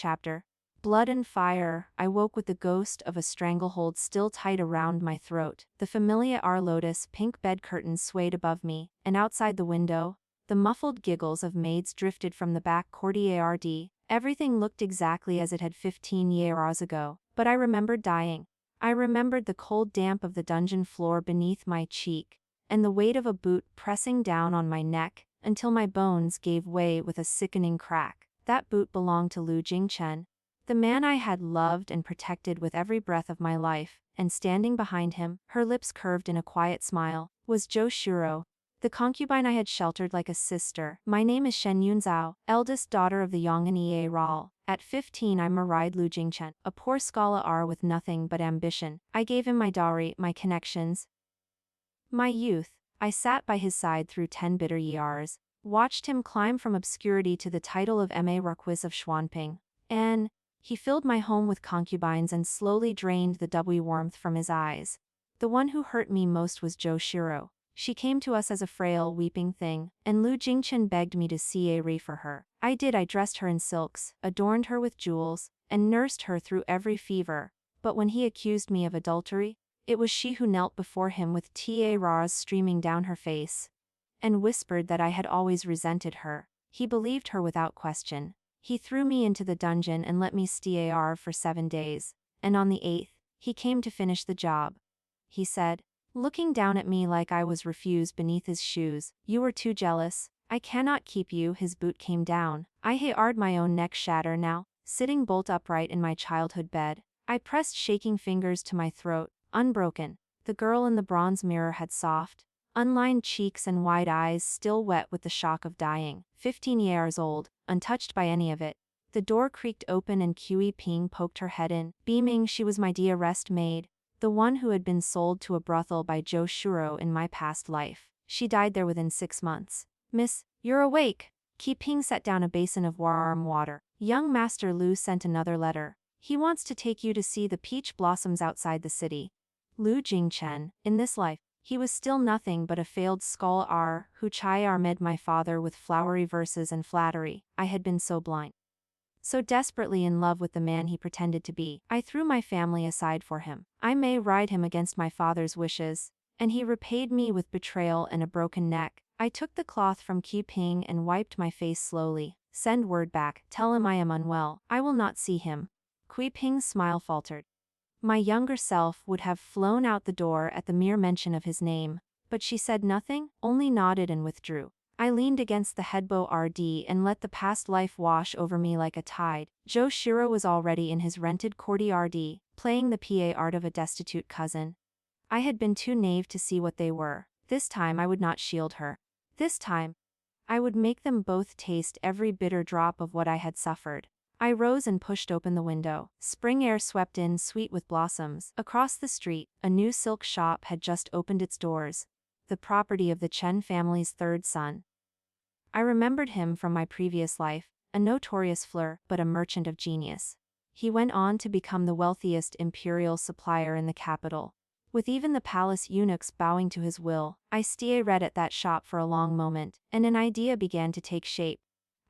chapter. Blood and fire. I woke with the ghost of a stranglehold still tight around my throat. The familiar lotus pink bed curtains swayed above me, and outside the window, the muffled giggles of maids drifted from the back courtyard. Everything looked exactly as it had 15 years ago, but I remembered dying. I remembered the cold damp of the dungeon floor beneath my cheek, and the weight of a boot pressing down on my neck, until my bones gave way with a sickening crack. That boot belonged to Lu Jingchen, the man I had loved and protected with every breath of my life, and standing behind him, her lips curved in a quiet smile, was Zhou Shuro, the concubine I had sheltered like a sister. My name is Shen Yunzhao, eldest daughter of the Yong'an Ral. At 15 I married Lu Jingchen, a poor scholar with nothing but ambition. I gave him my dowry, my connections, my youth. I sat by his side through 10 bitter years, watched him climb from obscurity to the title of Marquis of Xuanping, and he filled my home with concubines and slowly drained the doubly warmth from his eyes. The one who hurt me most was Zhou Shuro. She came to us as a frail, weeping thing, and Lu Jingchen begged me to see a for her. I did. I dressed her in silks, adorned her with jewels, and nursed her through every fever. But when he accused me of adultery, it was she who knelt before him with tears streaming down her face, and whispered that I had always resented her. He believed her without question. He threw me into the dungeon and let me stay for 7 days, and on the 8th, he came to finish the job. He said, looking down at me like I was refuse beneath his shoes, "You were too jealous. I cannot keep you." His boot came down. I heard my own neck shatter now, sitting bolt upright in my childhood bed. I pressed shaking fingers to my throat, unbroken. The girl in the bronze mirror had soft, unlined cheeks and wide eyes still wet with the shock of dying. 15 years old, untouched by any of it. The door creaked open and Kui Ping poked her head in, beaming. She was my dearest maid, the one who had been sold to a brothel by Zhou Shuro in my past life. She died there within 6 months. "Miss, you're awake." Kui Ping set down a basin of warm water. "Young Master Lu sent another letter. He wants to take you to see the peach blossoms outside the city." Lu Jingchen, in this life, he was still nothing but a failed scholar who charmed my father with flowery verses and flattery. I had been so blind, so desperately in love with the man he pretended to be. I threw my family aside for him. I may ride him against my father's wishes, and he repaid me with betrayal and a broken neck. I took the cloth from Kui Ping and wiped my face slowly. "Send word back, tell him I am unwell. I will not see him." Kui Ping's smile faltered. My younger self would have flown out the door at the mere mention of his name, but she said nothing, only nodded and withdrew. I leaned against the headboard and let the past life wash over me like a tide. Zhou Shuro was already in his rented courtyard, playing the part of a destitute cousin. I had been too naive to see what they were. This time I would not shield her. This time, I would make them both taste every bitter drop of what I had suffered. I rose and pushed open the window. Spring air swept in, sweet with blossoms. Across the street, a new silk shop had just opened its doors, the property of the Chen family's third son. I remembered him from my previous life, a notorious flirt, but a merchant of genius. He went on to become the wealthiest imperial supplier in the capital, with even the palace eunuchs bowing to his will. I stared at that shop for a long moment, and an idea began to take shape.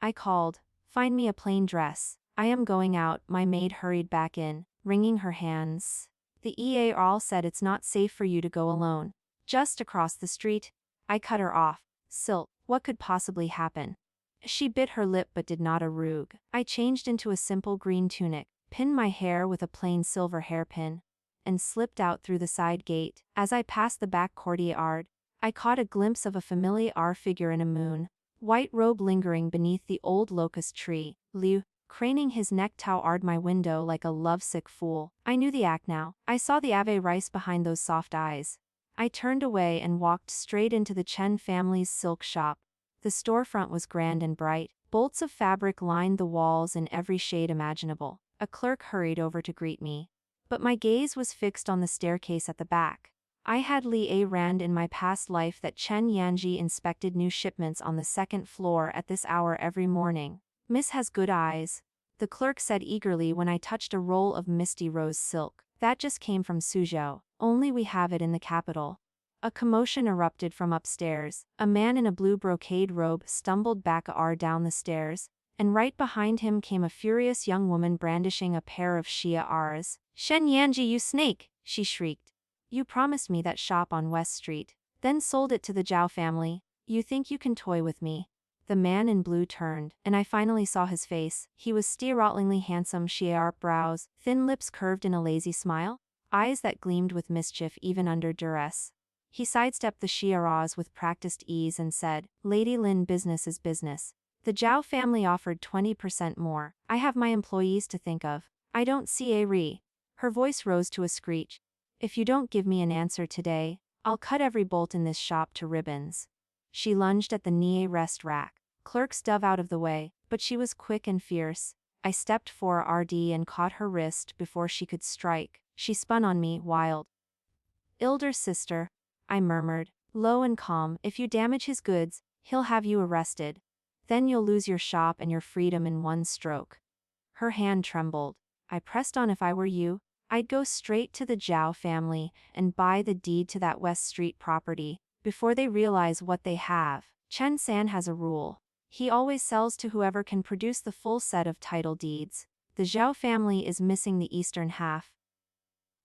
I called, "Find me a plain dress. I am going out." My maid hurried back in, wringing her hands. "The EAR said it's not safe for you to go alone. Just across the street." I cut her off. "Silk, what could possibly happen?" She bit her lip but did not argue. I changed into a simple green tunic, pinned my hair with a plain silver hairpin, and slipped out through the side gate. As I passed the back courtyard, I caught a glimpse of a familiar figure in a moon white robe lingering beneath the old locust tree. Liu, craning his neck, toward my window like a lovesick fool. I knew the act now. I saw the Ave rice behind those soft eyes. I turned away and walked straight into the Chen family's silk shop. The storefront was grand and bright. Bolts of fabric lined the walls in every shade imaginable. A clerk hurried over to greet me, but my gaze was fixed on the staircase at the back. I had Li Rand in my past life that Chen Yanji inspected new shipments on the 2nd floor at this hour every morning. "Miss has good eyes," the clerk said eagerly when I touched a roll of misty rose silk. "That just came from Suzhou. Only we have it in the capital." A commotion erupted from upstairs. A man in a blue brocade robe stumbled back down the stairs, and right behind him came a furious young woman brandishing a pair of Shia Rs. "Shen Yanji, you snake!" she shrieked. "You promised me that shop on West Street, then sold it to the Zhao family. You think you can toy with me?" The man in blue turned, and I finally saw his face. He was startlingly handsome, sharp brows, thin lips curved in a lazy smile, eyes that gleamed with mischief even under duress. He sidestepped the Shiaraz with practiced ease and said, "Lady Lin, business is business. The Zhao family offered 20% more. I have my employees to think of. I don't see a re." Her voice rose to a screech. "If you don't give me an answer today, I'll cut every bolt in this shop to ribbons." She lunged at the knee rest rack. Clerks dove out of the way, but she was quick and fierce. I stepped for RD and caught her wrist before she could strike. She spun on me, wild. "Elder sister," I murmured, low and calm, "if you damage his goods, he'll have you arrested. Then you'll lose your shop and your freedom in one stroke." Her hand trembled. I pressed on. "If I were you, I'd go straight to the Zhao family and buy the deed to that West Street property, before they realize what they have." Chen San has a rule. He always sells to whoever can produce the full set of title deeds. The Zhao family is missing the eastern half.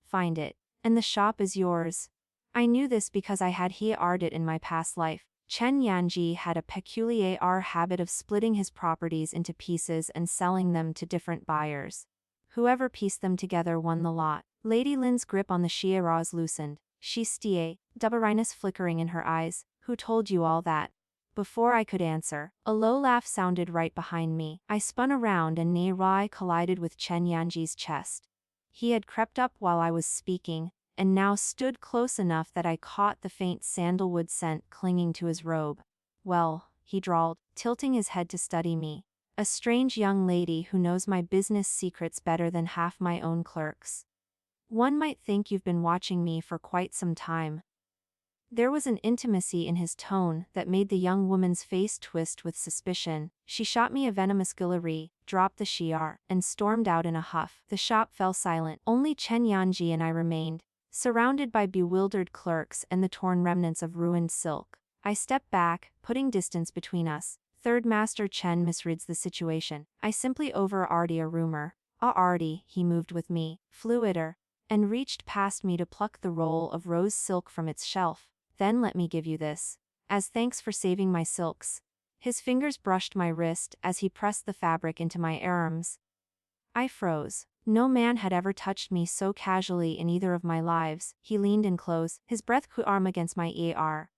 Find it, and the shop is yours. I knew this because I had heard it in my past life. Chen Yanji had a peculiar habit of splitting his properties into pieces and selling them to different buyers. Whoever pieced them together won the lot. Lady Lin's grip on the Shiaraz loosened. "She stie," double-wryness flickering in her eyes. "Who told you all that?" Before I could answer, a low laugh sounded right behind me. I spun around and Rai collided with Chen Yanji's chest. He had crept up while I was speaking, and now stood close enough that I caught the faint sandalwood scent clinging to his robe. "Well," he drawled, tilting his head to study me. "A strange young lady who knows my business secrets better than half my own clerks. One might think you've been watching me for quite some time." There was an intimacy in his tone that made the young woman's face twist with suspicion. She shot me a venomous guillery, dropped the shiar, and stormed out in a huff. The shop fell silent. Only Chen Yanji and I remained, surrounded by bewildered clerks and the torn remnants of ruined silk. I stepped back, putting distance between us. "Third Master Chen misreads the situation. I simply overrd a rumor." Already, he moved with me, fluider, and reached past me to pluck the roll of rose silk from its shelf. "Then let me give you this, as thanks for saving my silks." His fingers brushed my wrist as he pressed the fabric into my arms. I froze. No man had ever touched me so casually in either of my lives. He leaned in close, his breath cool arm against my ear.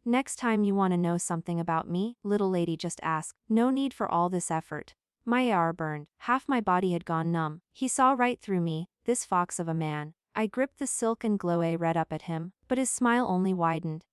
"Next time you want to know something about me, little lady, just ask. No need for all this effort." My ear burned. Half my body had gone numb. He saw right through me, this fox of a man. I gripped the silk and glow red up at him, but his smile only widened.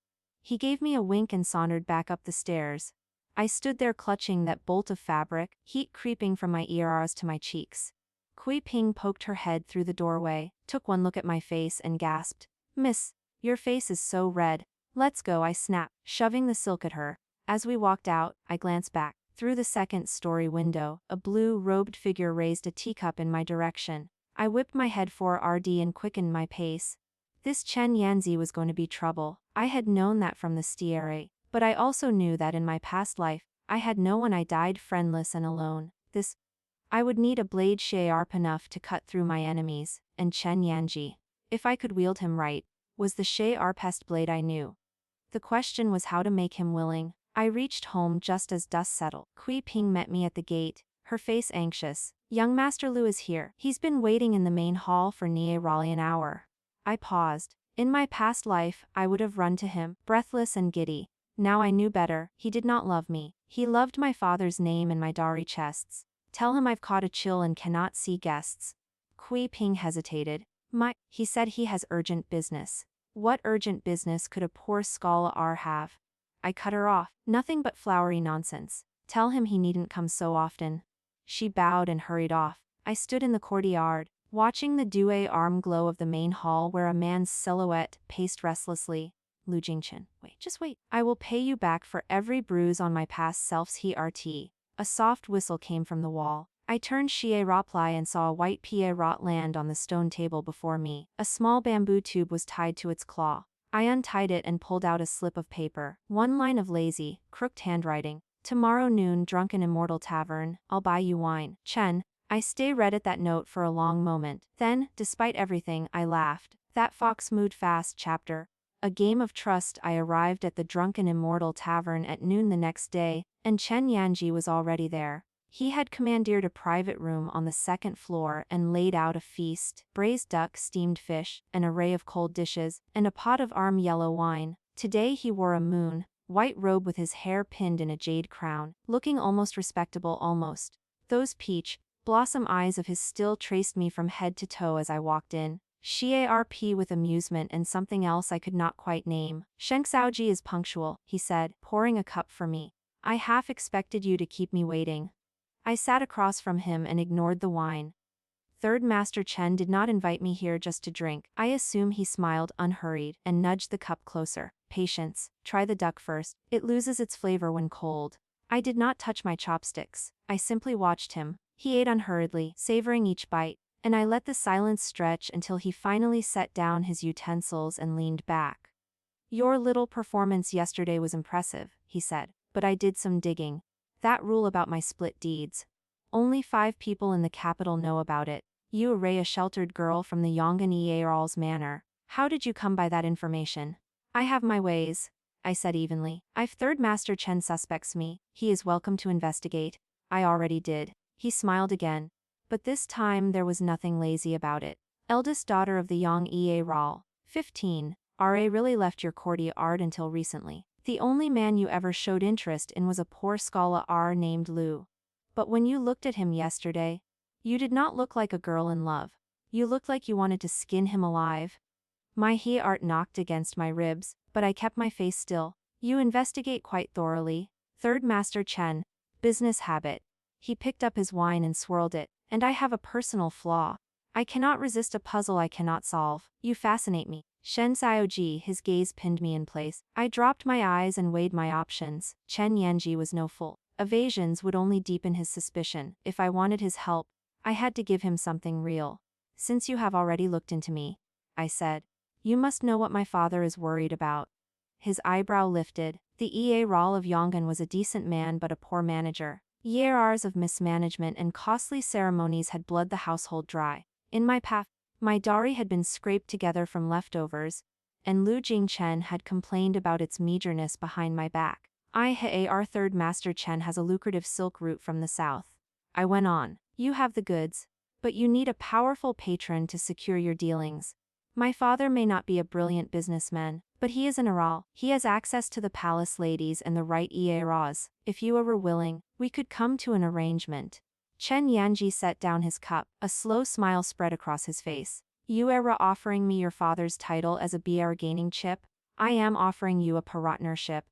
He gave me a wink and sauntered back up the stairs. I stood there clutching that bolt of fabric, heat creeping from my ears to my cheeks. Kui Ping poked her head through the doorway, took one look at my face and gasped, "Miss, your face is so red." "Let's go," I snapped, shoving the silk at her. As we walked out, I glanced back. Through the second-story window, a blue-robed figure raised a teacup in my direction. I whipped my head for RD and quickened my pace. This Chen Yanzi was going to be trouble. I had known that from the stiere, but I also knew that in my past life, I had no one. I died friendless and alone. I would need a blade sharp enough to cut through my enemies, and Chen Yanji, if I could wield him right, was the sharpest blade I knew. The question was how to make him willing. I reached home just as dusk settled. Kui Ping met me at the gate, her face anxious. "Young Master Lu is here. He's been waiting in the main hall for nearly an hour." I paused. In my past life, I would have run to him, breathless and giddy. Now I knew better. He did not love me. He loved my father's name and my dowry chests. "Tell him I've caught a chill and cannot see guests." Kui Ping hesitated. He said he has urgent business." What urgent business could a poor scholar have? I cut her off. "Nothing but flowery nonsense. Tell him he needn't come so often." She bowed and hurried off. I stood in the courtyard, watching the dewy arm glow of the main hall where a man's silhouette paced restlessly. "Lu Jingchen, wait, just wait. I will pay you back for every bruise on my past self's HRT." A soft whistle came from the wall. I turned Xie Raplai and saw a white pierrot land on the stone table before me. A small bamboo tube was tied to its claw. I untied it and pulled out a slip of paper. One line of lazy, crooked handwriting. Tomorrow noon, drunken immortal tavern, I'll buy you wine. Chen. I read at that note for a long moment. Then, despite everything, I laughed. That fox moved fast chapter. A game of trust. I arrived at the drunken immortal tavern at noon the next day, and Chen Yanji was already there. He had commandeered a private room on the second floor and laid out a feast: braised duck, steamed fish, an array of cold dishes, and a pot of arm yellow wine. Today he wore a white robe with his hair pinned in a jade crown, looking almost respectable almost. Those peach blossom eyes of his still traced me from head to toe as I walked in. Sharp with amusement and something else I could not quite name. Sheng Xiaoji is punctual, he said, pouring a cup for me. I half expected you to keep me waiting. I sat across from him and ignored the wine. Third Master Chen did not invite me here just to drink. I assume he smiled, unhurried, and nudged the cup closer. Patience. Try the duck first. It loses its flavor when cold. I did not touch my chopsticks. I simply watched him. He ate unhurriedly, savoring each bite, and I let the silence stretch until he finally set down his utensils and leaned back. Your little performance yesterday was impressive, he said, but I did some digging. That rule about my split deeds. Only 5 people in the capital know about it. You array a sheltered girl from the Yong'an Earl's manor. How did you come by that information? I have my ways, I said evenly. If Third Master Chen suspects me, he is welcome to investigate. I already did. He smiled again. But this time there was nothing lazy about it. Eldest daughter of the Yang Earl, 15, RA really left your courtyard until recently. The only man you ever showed interest in was a poor scholar named Lu. But when you looked at him yesterday, you did not look like a girl in love. You looked like you wanted to skin him alive. My heart knocked against my ribs, but I kept my face still. You investigate quite thoroughly, Third Master Chen. Business habit. He picked up his wine and swirled it. And I have a personal flaw. I cannot resist a puzzle I cannot solve. You fascinate me. Shen Xiaoji, his gaze pinned me in place. I dropped my eyes and weighed my options. Chen Yanji was no fool. Evasions would only deepen his suspicion. If I wanted his help, I had to give him something real. Since you have already looked into me, I said, you must know what my father is worried about. His eyebrow lifted. The Earl of Yong'an was a decent man but a poor manager. Years of mismanagement and costly ceremonies had bled the household dry. In my path, my dowry had been scraped together from leftovers, and Lu Jingchen had complained about its meagerness behind my back. Our Third Master Chen has a lucrative silk route from the south. I went on. You have the goods, but you need a powerful patron to secure your dealings. My father may not be a brilliant businessman, but he is an Earl. He has access to the palace ladies and the right eras. If you were willing, we could come to an arrangement. Chen Yanji set down his cup. A slow smile spread across his face. You are offering me your father's title as a bargaining chip? I am offering you a partnership.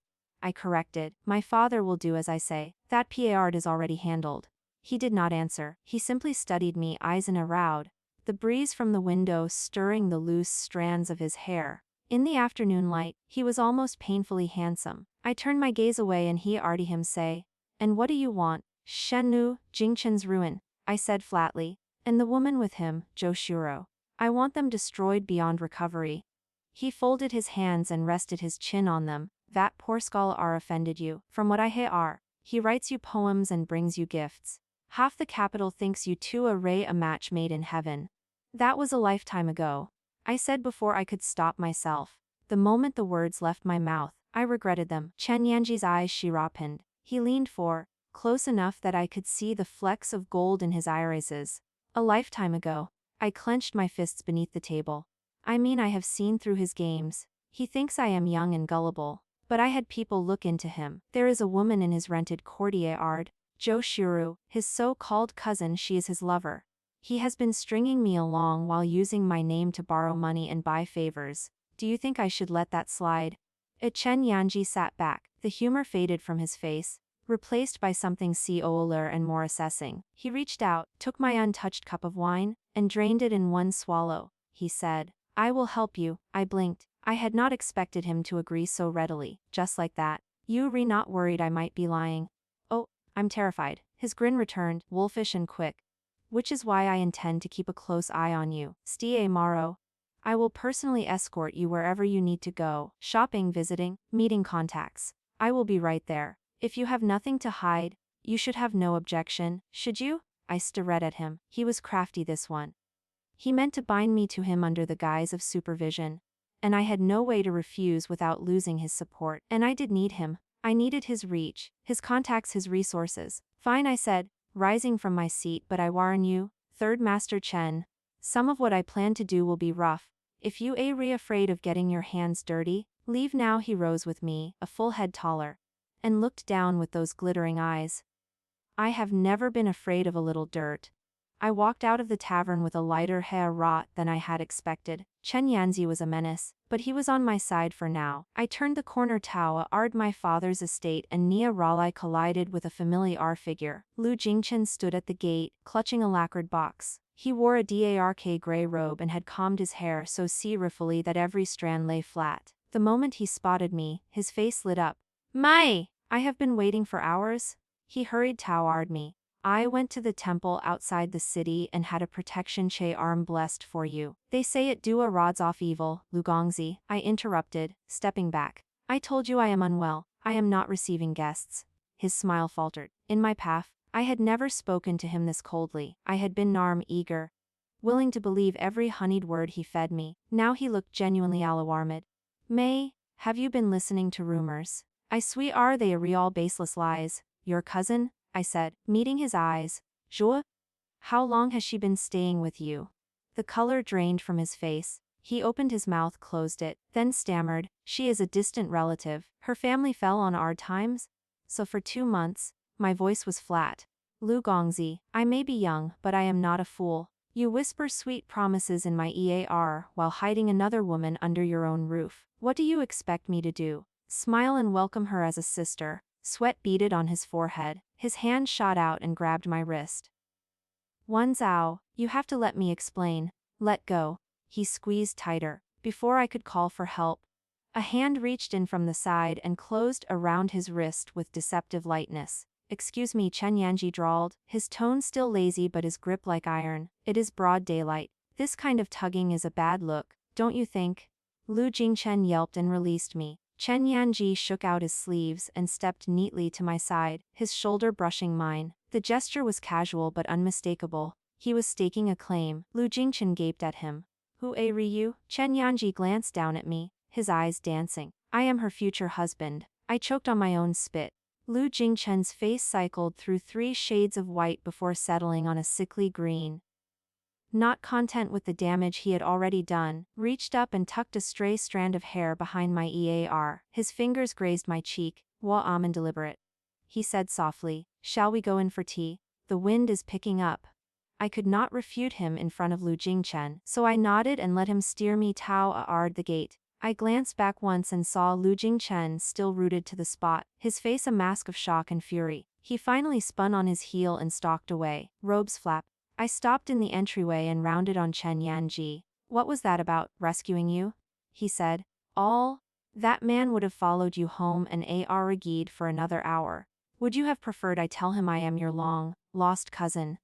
I corrected. My father will do as I say. That part is already handled. He did not answer. He simply studied me, eyes narrowed. The breeze from the window stirring the loose strands of his hair. In the afternoon light, he was almost painfully handsome. I turned my gaze away and heard him say, and what do you want? Shennu, Jingchen's ruin, I said flatly. And the woman with him, Zhou Shuro. I want them destroyed beyond recovery. He folded his hands and rested his chin on them. That poor scholar offended you. From what I hear, he writes you poems and brings you gifts. Half the capital thinks you two array a match made in heaven. That was a lifetime ago. I said before I could stop myself. The moment the words left my mouth, I regretted them. Chen Yanji's eyes sharpened. He leaned close enough that I could see the flecks of gold in his irises. A lifetime ago. I clenched my fists beneath the table. I mean, I have seen through his games. He thinks I am young and gullible. But I had people look into him. There is a woman in his rented courtyard, Zhou Shuru, his so-called cousin. She is his lover. He has been stringing me along while using my name to borrow money and buy favors. Do you think I should let that slide? Chen Yanji sat back. The humor faded from his face, replaced by something cooler and more assessing. He reached out, took my untouched cup of wine, and drained it in one swallow. He said, I will help you. I blinked. I had not expected him to agree so readily. Just like that. You are not worried I might be lying? Oh, I'm terrified. His grin returned, wolfish and quick. Which is why I intend to keep a close eye on you. Stie Maro. I will personally escort you wherever you need to go. Shopping, visiting, meeting contacts. I will be right there. If you have nothing to hide, you should have no objection, should you? I stared at him. He was crafty, this one. He meant to bind me to him under the guise of supervision. And I had no way to refuse without losing his support. And I did need him. I needed his reach, his contacts, his resources. Fine, I said, rising from my seat, but I warn you, Third Master Chen, some of what I plan to do will be rough. If you are afraid of getting your hands dirty, leave now. He rose with me, a full head taller, and looked down with those glittering eyes. I have never been afraid of a little dirt. I walked out of the tavern with a lighter heart than I had expected. Chen Yanzi was a menace, but he was on my side for now. I turned the corner toward my father's estate and Nia Raleigh collided with a familiar figure. Lu Jingchen stood at the gate, clutching a lacquered box. He wore a dark gray robe and had combed his hair so serifully that every strand lay flat. The moment he spotted me, his face lit up. "Mai! I have been waiting for hours." He hurried toward me. "I went to the temple outside the city and had a protection charm blessed for you. They say it rods off evil." Lu Gongzi, I interrupted, stepping back. "I told you I am unwell. I am not receiving guests." His smile faltered. In my path, I had never spoken to him this coldly. I had been eager, willing to believe every honeyed word he fed me. Now he looked genuinely alarmed. "May, have you been listening to rumors? I swear they are all baseless lies." "Your cousin?" I said, meeting his eyes. "Zhou? How long has she been staying with you?" The color drained from his face. He opened his mouth, closed it, then stammered, "She is a distant relative. Her family fell on hard times. So for 2 months, my voice was flat. Lu Gongzi, I may be young, but I am not a fool. You whisper sweet promises in my ear while hiding another woman under your own roof. What do you expect me to do? Smile and welcome her as a sister?" Sweat beaded on his forehead. His hand shot out and grabbed my wrist. "Wan Zhao, you have to let me explain." "Let go." He squeezed tighter. Before I could call for help, a hand reached in from the side and closed around his wrist with deceptive lightness. "Excuse me," Chen Yanji drawled, his tone still lazy but his grip like iron. "It is broad daylight. This kind of tugging is a bad look, don't you think?" Lu Jingchen yelped and released me. Chen Yanji shook out his sleeves and stepped neatly to my side, his shoulder brushing mine. The gesture was casual but unmistakable. He was staking a claim. Lu Jingchen gaped at him. "Who are you?" Chen Yanji glanced down at me, his eyes dancing. "I am her future husband." I choked on my own spit. Lu Jingchen's face cycled through 3 shades of white before settling on a sickly green. Not content with the damage he had already done, reached up and tucked a stray strand of hair behind my ear. His fingers grazed my cheek. "I'm deliberate," he said softly. "Shall we go in for tea? The wind is picking up." I could not refute him in front of Lu Jingchen, so I nodded and let him steer me toward the gate. I glanced back once and saw Lu Jingchen still rooted to the spot, his face a mask of shock and fury. He finally spun on his heel and stalked away. Robes flap. I stopped in the entryway and rounded on Chen Yanji. "What was that about, rescuing you?" he said. "All that man would have followed you home and argued for another hour. Would you have preferred I tell him I am your long-lost cousin?"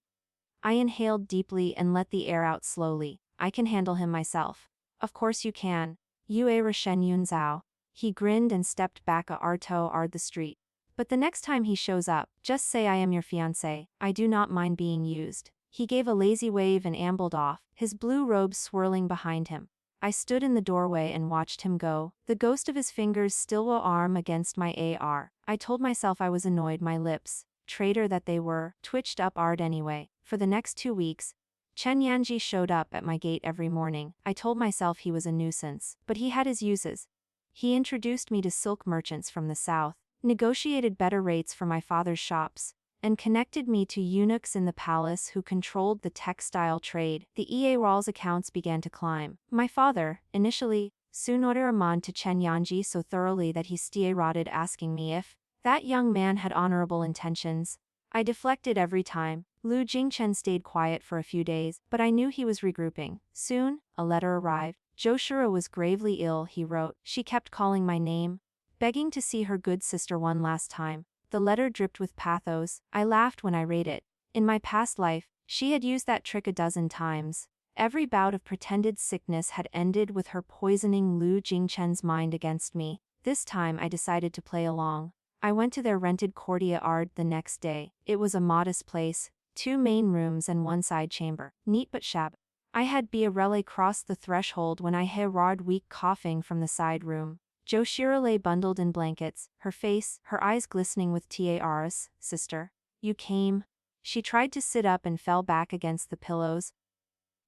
I inhaled deeply and let the air out slowly. "I can handle him myself." "Of course you can. You are Shen Yunzao." He grinned and stepped back toward the street. "But the next time he shows up, just say I am your fiancé. I do not mind being used." He gave a lazy wave and ambled off, his blue robe swirling behind him. I stood in the doorway and watched him go, the ghost of his fingers still arm against my AR. I told myself I was annoyed. My lips, traitor that they were, twitched up anyway. For the next 2 weeks, Chen Yanji showed up at my gate every morning. I told myself he was a nuisance, but he had his uses. He introduced me to silk merchants from the south, negotiated better rates for my father's shops, and connected me to eunuchs in the palace who controlled the textile trade. The EAR's accounts began to climb. My father, initially, soon ordered Amand to Chen Yanji so thoroughly that he started asking me if that young man had honorable intentions. I deflected every time. Lu Jingchen stayed quiet for a few days, but I knew he was regrouping. Soon, a letter arrived. "Joshua was gravely ill," he wrote. "She kept calling my name, begging to see her good sister one last time." The letter dripped with pathos. I laughed when I read it. In my past life, she had used that trick a dozen times. Every bout of pretended sickness had ended with her poisoning Lu Jingchen's mind against me. This time I decided to play along. I went to their rented courtyard the next day. It was a modest place, 2 main rooms and 1 side chamber, neat but shabby. I had Biarelle cross the threshold when I heard weak coughing from the side room. Joshua lay bundled in blankets, her eyes glistening with tears. Sister, you came? She tried to sit up and fell back against the pillows,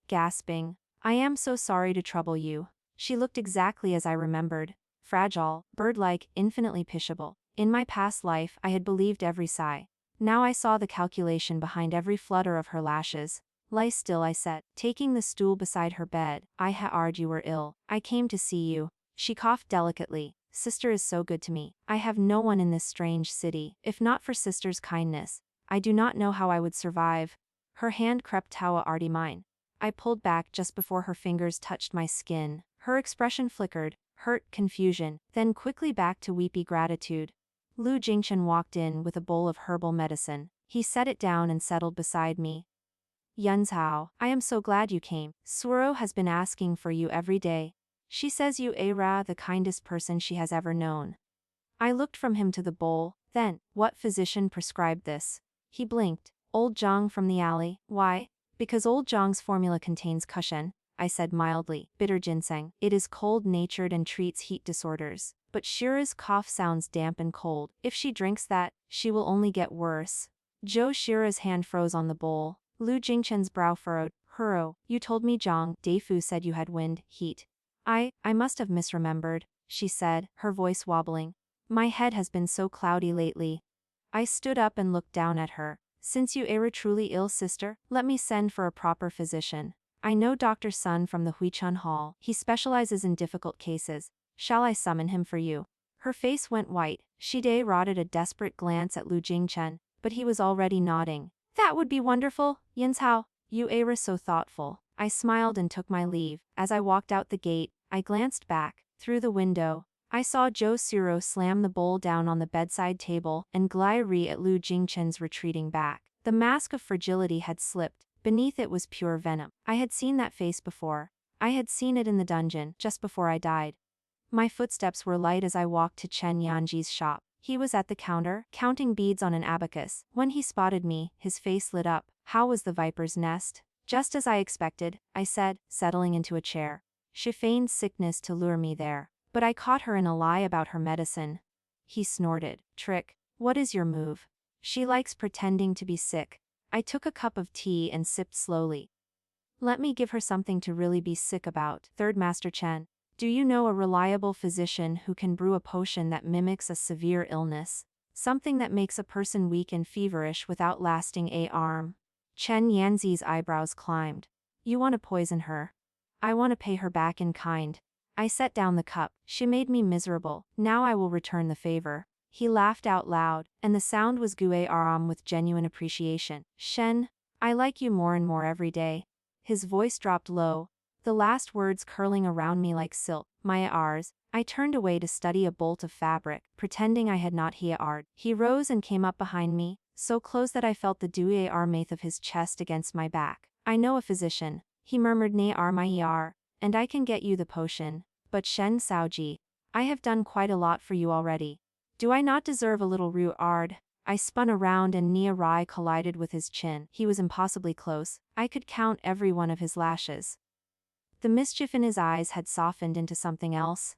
gasping. I am so sorry to trouble you. She looked exactly as I remembered. Fragile, bird-like, infinitely pitiable. In my past life I had believed every sigh. Now I saw the calculation behind every flutter of her lashes. Lie still, I said, taking the stool beside her bed. I heard you were ill. I came to see you. She coughed delicately. Sister is so good to me. I have no one in this strange city. If not for sister's kindness, I do not know how I would survive. Her hand crept toward mine. I pulled back just before her fingers touched my skin. Her expression flickered, hurt, confusion, then quickly back to weepy gratitude. Lu Jingchen walked in with a bowl of herbal medicine. He set it down and settled beside me. Yunzhao, I am so glad you came. Suoro has been asking for you every day. She says you are the kindest person she has ever known. I looked from him to the bowl, then, what physician prescribed this? He blinked. Old Zhang from the alley. Why? Because old Zhang's formula contains cushion, I said mildly. Bitter ginseng. It is cold-natured and treats heat disorders. But Shira's cough sounds damp and cold. If she drinks that, she will only get worse. Zhou Shira's hand froze on the bowl. Lu Jingchen's brow furrowed. Huro, you told me Zhang Deifu said you had wind, heat. I must have misremembered, she said, her voice wobbling. My head has been so cloudy lately. I stood up and looked down at her. Since you are truly ill, sister, let me send for a proper physician. I know Dr. Sun from the Huichun Hall. He specializes in difficult cases. Shall I summon him for you? Her face went white. She darted a desperate glance at Lu Jingchen, but he was already nodding. That would be wonderful, Yunzhao. You are so thoughtful. I smiled and took my leave. As I walked out the gate, I glanced back. Through the window, I saw Zhou Suoro slam the bowl down on the bedside table and glare at Lu Jingchen's retreating back. The mask of fragility had slipped. Beneath it was pure venom. I had seen that face before. I had seen it in the dungeon, just before I died. My footsteps were light as I walked to Chen Yanji's shop. He was at the counter, counting beads on an abacus. When he spotted me, his face lit up. How was the viper's nest? Just as I expected, I said, settling into a chair. She feigned sickness to lure me there. But I caught her in a lie about her medicine. He snorted. Trick. What is your move? She likes pretending to be sick. I took a cup of tea and sipped slowly. Let me give her something to really be sick about. Third Master Chen. Do you know a reliable physician who can brew a potion that mimics a severe illness? Something that makes a person weak and feverish without lasting a arm. Chen Yanzi's eyebrows climbed. You want to poison her? I want to pay her back in kind. I set down the cup. She made me miserable. Now I will return the favor. He laughed out loud, and the sound was Guaram with genuine appreciation. Shen, I like you more and more every day. His voice dropped low, the last words curling around me like silk. My Rs. I turned away to study a bolt of fabric, pretending I had not heard. He rose and came up behind me, so close that I felt the dewy armate of his chest against my back. I know a physician, he murmured, ne ar my er, and I can get you the potion. But Shen Saoji, I have done quite a lot for you already. Do I not deserve a little reward? I spun around and Nia Rai collided with his chin. He was impossibly close. I could count every one of his lashes. The mischief in his eyes had softened into something else.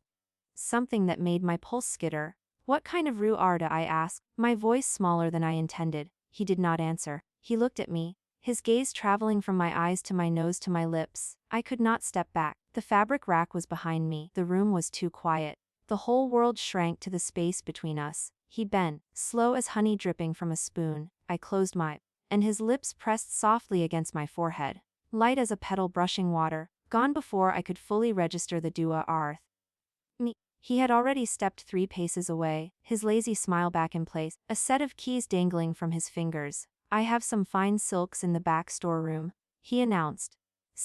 Something that made my pulse skitter. What kind of reward? I asked, my voice smaller than I intended. He did not answer. He looked at me, his gaze traveling from my eyes to my nose to my lips. I could not step back. The fabric rack was behind me. The room was too quiet. The whole world shrank to the space between us. He bent, slow as honey dripping from a spoon. I closed my, and his lips pressed softly against my forehead. Light as a petal brushing water, gone before I could fully register the dua arth. Me. He had already stepped 3 paces away, his lazy smile back in place, a set of keys dangling from his fingers. I have some fine silks in the back storeroom, he announced.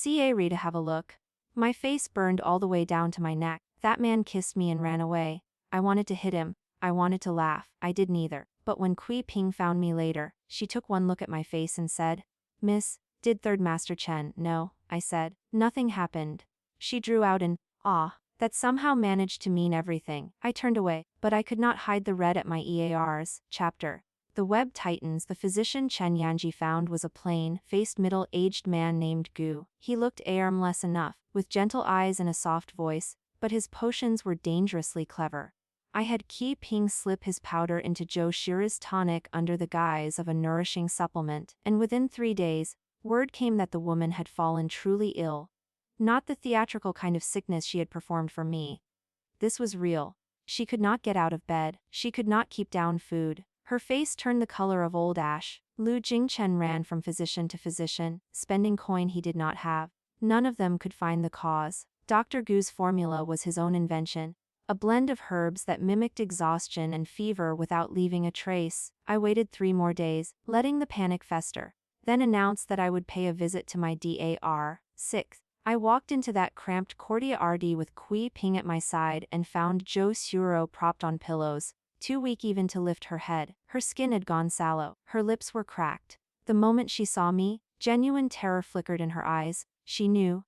Ready to have a look. My face burned all the way down to my neck. That man kissed me and ran away. I wanted to hit him. I wanted to laugh. I did neither. But when Kui Ping found me later, she took one look at my face and said, Miss, did Third Master Chen? No, I said. Nothing happened. She drew out an, ah, that somehow managed to mean everything. I turned away, but I could not hide the red at my EARs. Chapter. The web tightens. The physician Chen Yanji found was a plain-faced middle-aged man named Gu. He looked harmless enough, with gentle eyes and a soft voice, but his potions were dangerously clever. I had Qi Ping slip his powder into Zhou Shira's tonic under the guise of a nourishing supplement, and within 3 days, word came that the woman had fallen truly ill. Not the theatrical kind of sickness she had performed for me. This was real. She could not get out of bed, she could not keep down food. Her face turned the color of old ash. Lu Jingchen ran from physician to physician, spending coin he did not have. None of them could find the cause. Dr. Gu's formula was his own invention, a blend of herbs that mimicked exhaustion and fever without leaving a trace. I waited 3 more days, letting the panic fester, then announced that I would pay a visit to my DAR. 6. I walked into that cramped courtyard with Qi Ping at my side and found Zhou Shiro propped on pillows, too weak even to lift her head. Her skin had gone sallow, her lips were cracked. The moment she saw me, genuine terror flickered in her eyes. She knew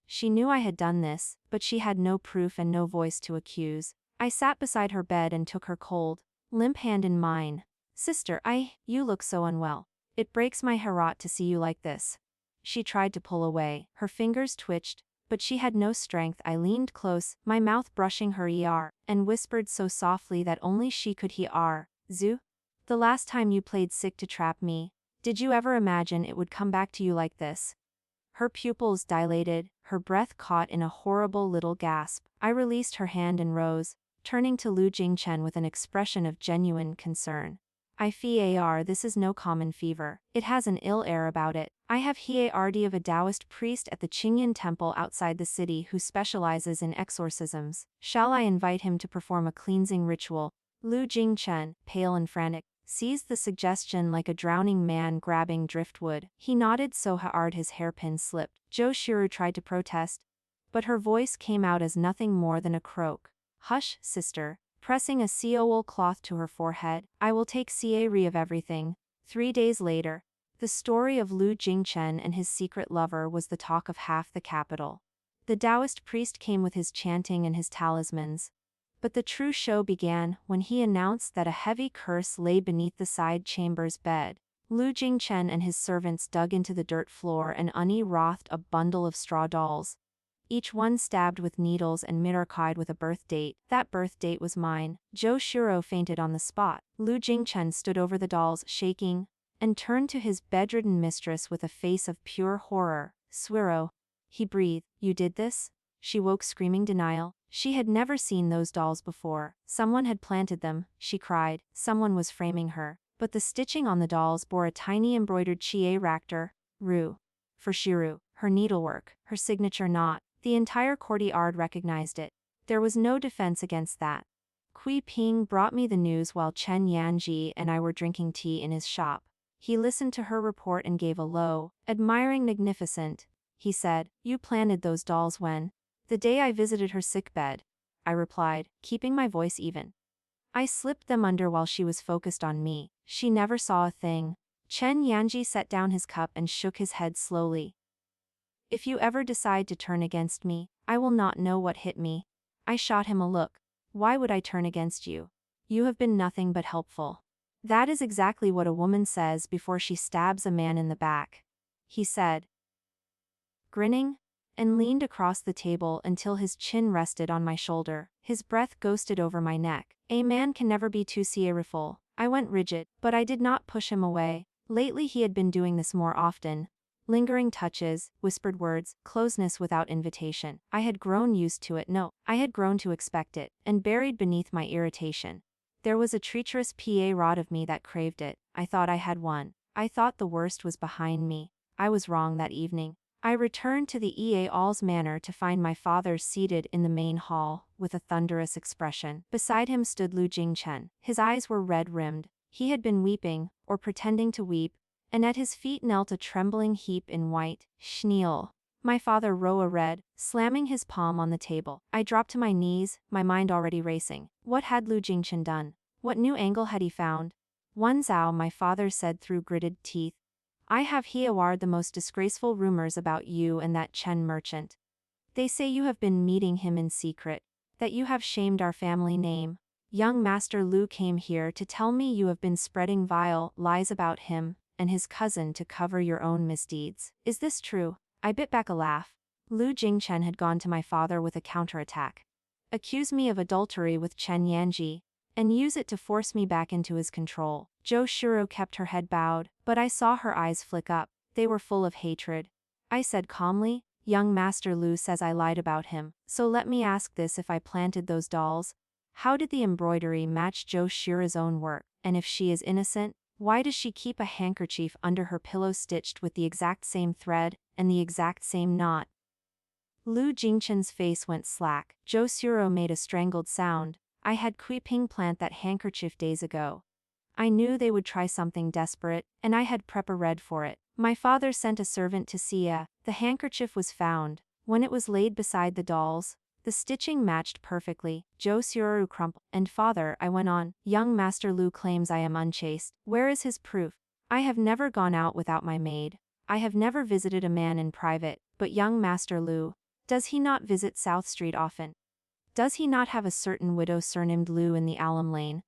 I had done this, but she had no proof and no voice to accuse. I sat beside her bed and took her cold, limp hand in mine. Sister, you look so unwell. It breaks my heart to see you like this. She tried to pull away, her fingers twitched, but she had no strength. I leaned close, my mouth brushing her ear, and whispered so softly that only she could hear. Zhu? The last time you played sick to trap me, did you ever imagine it would come back to you like this? Her pupils dilated, her breath caught in a horrible little gasp. I released her hand and rose, turning to Lu Jingchen with an expression of genuine concern. This is no common fever. It has an ill air about it. I have heard of a Taoist priest at the Qingyan temple outside the city who specializes in exorcisms. Shall I invite him to perform a cleansing ritual? Lu Jingchen, pale and frantic, seized the suggestion like a drowning man grabbing driftwood. He nodded so hard his hairpin slipped. Zhou Shiru tried to protest, but her voice came out as nothing more than a croak. Hush, sister. Pressing a coal cloth to her forehead, I will take care of everything. 3 days later, the story of Lu Jingchen and his secret lover was the talk of half the capital. The Taoist priest came with his chanting and his talismans. But the true show began when he announced that a heavy curse lay beneath the side chamber's bed. Lu Jingchen and his servants dug into the dirt floor and unearthed a bundle of straw dolls, each one stabbed with needles and marked with a birth date. That birth date was mine. Zhou Shiro fainted on the spot. Lu Jingchen stood over the dolls, shaking, and turned to his bedridden mistress with a face of pure horror. Swiro. He breathed. You did this? She woke screaming denial. She had never seen those dolls before. Someone had planted them, she cried. Someone was framing her. But the stitching on the dolls bore a tiny embroidered character, Ru. For Shiru, her needlework, her signature knot. The entire courtyard recognized it. There was no defense against that. Qi Ping brought me the news while Chen Yanji and I were drinking tea in his shop. He listened to her report and gave a low, admiring magnificent. He said, You planted those dolls when? The day I visited her sickbed, I replied, keeping my voice even. I slipped them under while she was focused on me. She never saw a thing. Chen Yanji set down his cup and shook his head slowly. If you ever decide to turn against me, I will not know what hit me. I shot him a look. Why would I turn against you? You have been nothing but helpful. That is exactly what a woman says before she stabs a man in the back. He said, grinning, and leaned across the table until his chin rested on my shoulder. His breath ghosted over my neck. A man can never be too cheerful. I went rigid, but I did not push him away. Lately he had been doing this more often. Lingering touches, whispered words, closeness without invitation. I had grown used to it. No, I had grown to expect it, and buried beneath my irritation, there was a treacherous rod of me that craved it. I thought I had won. I thought the worst was behind me. I was wrong that evening. I returned to the All's manor to find my father seated in the main hall, with a thunderous expression. Beside him stood Lu Jingchen. His eyes were red-rimmed. He had been weeping, or pretending to weep, and at his feet knelt a trembling heap in white chenille. My father read, slamming his palm on the table. I dropped to my knees, my mind already racing. What had Lu Jingchen done? What new angle had he found? One Zhao, my father said through gritted teeth. I have heard the most disgraceful rumors about you and that Chen merchant. They say you have been meeting him in secret, that you have shamed our family name. Young Master Lu came here to tell me you have been spreading vile lies about him and his cousin to cover your own misdeeds. Is this true? I bit back a laugh. Lu Jingchen had gone to my father with a counterattack. Accuse me of adultery with Chen Yanji, and use it to force me back into his control. Zhou Shuro kept her head bowed, but I saw her eyes flick up. They were full of hatred. I said calmly, young Master Lu says I lied about him, so let me ask this: if I planted those dolls, how did the embroidery match Zhou Shuro's own work? And if she is innocent, why does she keep a handkerchief under her pillow stitched with the exact same thread and the exact same knot? Lu Jingchen's face went slack. Zhou Shuro made a strangled sound. I had Kui Ping plant that handkerchief days ago. I knew they would try something desperate, and I had prepared for it. My father sent a servant to Sia. The handkerchief was found. When it was laid beside the dolls, the stitching matched perfectly. Zhou Shuro crumpled. And father, I went on, young Master Lu claims I am unchaste. Where is his proof? I have never gone out without my maid. I have never visited a man in private, but young Master Lu, does he not visit South Street often? Does he not have a certain widow surnamed Lu in the alum lane?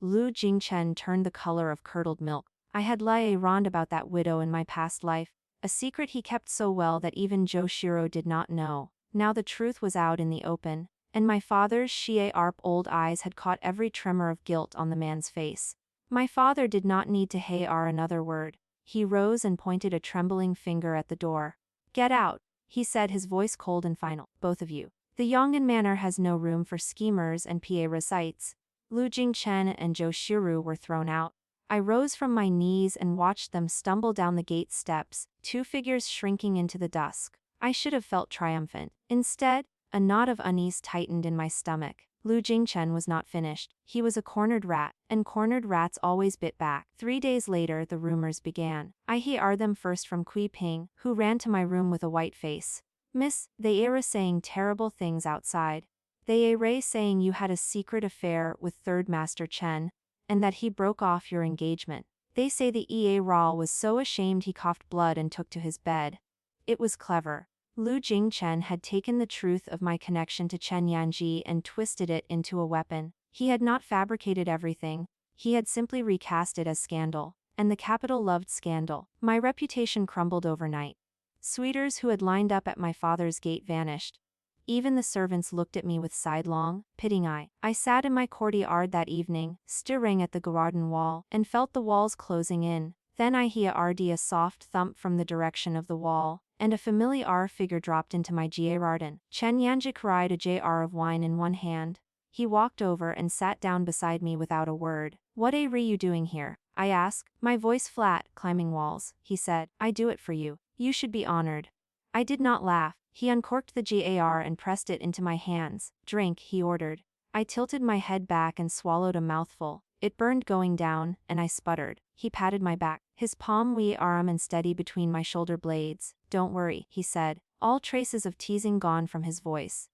Lu Jingchen turned the color of curdled milk. I had lay around about that widow in my past life, a secret he kept so well that even Zhou Shuro did not know. Now the truth was out in the open, and my father's sharp old eyes had caught every tremor of guilt on the man's face. My father did not need to har another word. He rose and pointed a trembling finger at the door. Get out, he said, his voice cold and final. Both of you. The Yong'an Manor has no room for schemers and parasites. Lu Jingchen and Zhou Shuro were thrown out. I rose from my knees and watched them stumble down the gate steps, two figures shrinking into the dusk. I should have felt triumphant. Instead, a knot of unease tightened in my stomach. Lu Jingchen was not finished. He was a cornered rat, and cornered rats always bit back. 3 days later the rumors began. I heard them first from Kui Ping, who ran to my room with a white face. Miss, they are saying terrible things outside. They are saying you had a secret affair with Third Master Chen, and that he broke off your engagement. They say the Ra was so ashamed he coughed blood and took to his bed. It was clever. Lu Jingchen had taken the truth of my connection to Chen Yanji and twisted it into a weapon. He had not fabricated everything, he had simply recast it as scandal, and the capital loved scandal. My reputation crumbled overnight. Suitors who had lined up at my father's gate vanished. Even the servants looked at me with sidelong, pitying eye. I sat in my courtyard that evening, staring at the garden wall, and felt the walls closing in. Then I heard a soft thump from the direction of the wall, and a familiar figure dropped into my garden. Chen Yanji carried a jar of wine in one hand. He walked over and sat down beside me without a word. What are you doing here? I asked, my voice flat. Climbing walls, he said. I do it for you. You should be honored. I did not laugh. He uncorked the jar and pressed it into my hands. Drink, he ordered. I tilted my head back and swallowed a mouthful. It burned going down, and I sputtered. He patted my back, his palm warm and steady between my shoulder blades. Don't worry, he said, all traces of teasing gone from his voice.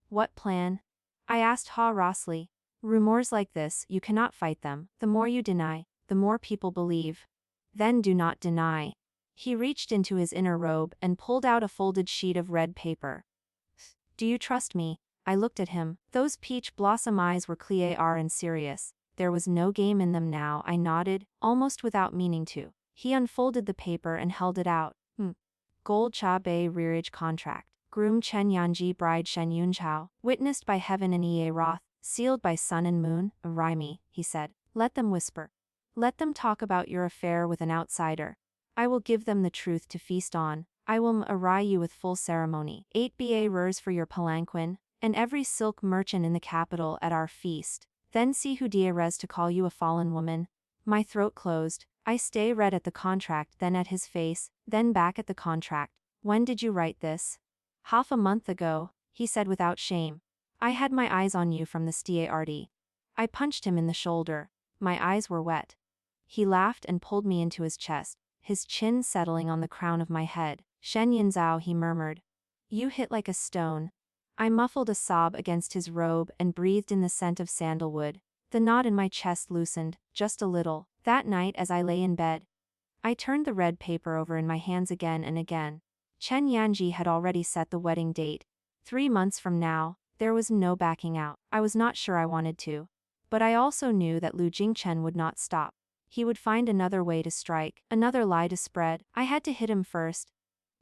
What plan? I asked rosely. Rumors like this, you cannot fight them. The more you deny, the more people believe. Then do not deny. He reached into his inner robe and pulled out a folded sheet of red paper. Do you trust me? I looked at him. Those peach blossom eyes were clear and serious. There was no game in them now. I nodded, almost without meaning to. He unfolded the paper and held it out. Gold Cha Bei rearage contract. Groom Chen Yanji, bride Shen Yunchao. Witnessed by heaven and Roth. Sealed by sun and moon. Rhyme, he said. Let them whisper. Let them talk about your affair with an outsider. I will give them the truth to feast on. I will array you with full ceremony. 8 ba for your palanquin, and every silk merchant in the capital at our feast. Then see who dares to call you a fallen woman. My throat closed. I read at the contract, then at his face, then back at the contract. When did you write this? Half a month ago, he said without shame. I had my eyes on you from the start. I punched him in the shoulder. My eyes were wet. He laughed and pulled me into his chest, his chin settling on the crown of my head. Shen Yinzao, he murmured. You hit like a stone. I muffled a sob against his robe and breathed in the scent of sandalwood. The knot in my chest loosened, just a little. That night as I lay in bed, I turned the red paper over in my hands again and again. Chen Yanji had already set the wedding date. 3 months from now. There was no backing out. I was not sure I wanted to. But I also knew that Lu Jingchen would not stop. He would find another way to strike, another lie to spread. I had to hit him first.